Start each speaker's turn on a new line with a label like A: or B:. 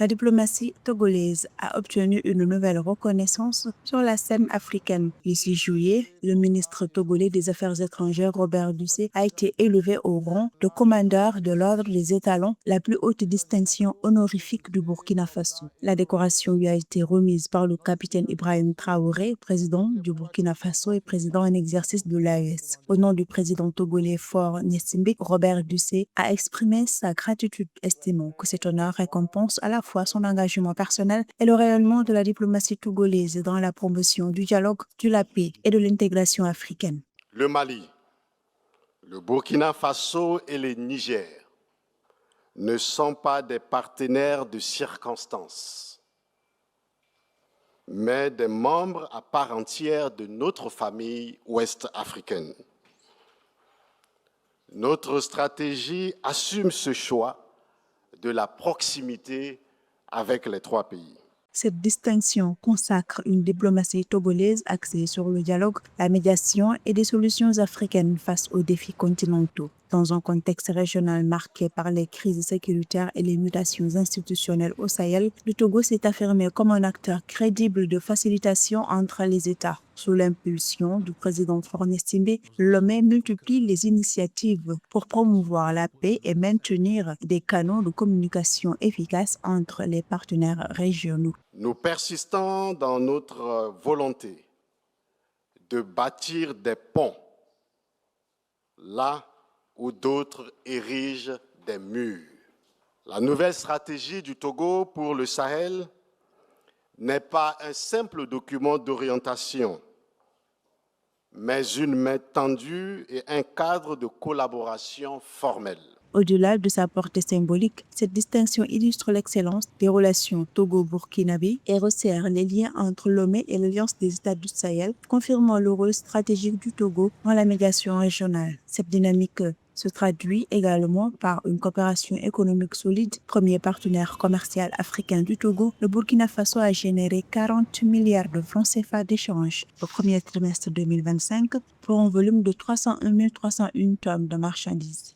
A: La diplomatie togolaise a obtenu une nouvelle reconnaissance sur la scène africaine. Le 6 juillet, le ministre togolais des Affaires étrangères, Robert Dussé, a été élevé au rang de commandeur de l'Ordre des Étalons, la plus haute distinction honorifique du Burkina Faso. La décoration lui a été remise par le capitaine Ibrahim Traoré, président du Burkina Faso et président en exercice de l'AES. Au nom du président togolais Faure Gnassingbe, Robert Dussé a exprimé sa gratitude, estimant que cet honneur récompense à la fois son engagement personnel et le rayonnement de la diplomatie togolaise dans la promotion du dialogue, de la paix et de l'intégration africaine.
B: Le Mali, le Burkina Faso et le Niger ne sont pas des partenaires de circonstance, mais des membres à part entière de notre famille ouest-africaine. Notre stratégie assume ce choix de la proximité avec les trois pays.
A: Cette distinction consacre une diplomatie togolaise axée sur le dialogue, la médiation et des solutions africaines face aux défis continentaux. Dans un contexte régional marqué par les crises sécuritaires et les mutations institutionnelles au Sahel, le Togo s'est affirmé comme un acteur crédible de facilitation entre les États. Sous l'impulsion du président Faure Gnassingbe, Lomé multiplie les initiatives pour promouvoir la paix et maintenir des canaux de communication efficaces entre les partenaires régionaux.
B: Nous persistons dans notre volonté de bâtir des ponts là où d'autres érigent des murs. La nouvelle stratégie du Togo pour le Sahel n'est pas un simple document d'orientation, mais une main tendue et un cadre de collaboration formel.
A: Au-delà de sa portée symbolique, cette distinction illustre l'excellence des relations Togo-Burkinabé et resserre les liens entre Lomé et l'Alliance des États du Sahel, confirmant le rôle stratégique du Togo dans la médiation régionale. Cette dynamique se traduit également par une coopération économique solide. Premier partenaire commercial africain du Togo, le Burkina Faso a généré 40 milliards de francs CFA d'échanges au premier trimestre 2025 pour un volume de 301 301 tonnes de marchandises.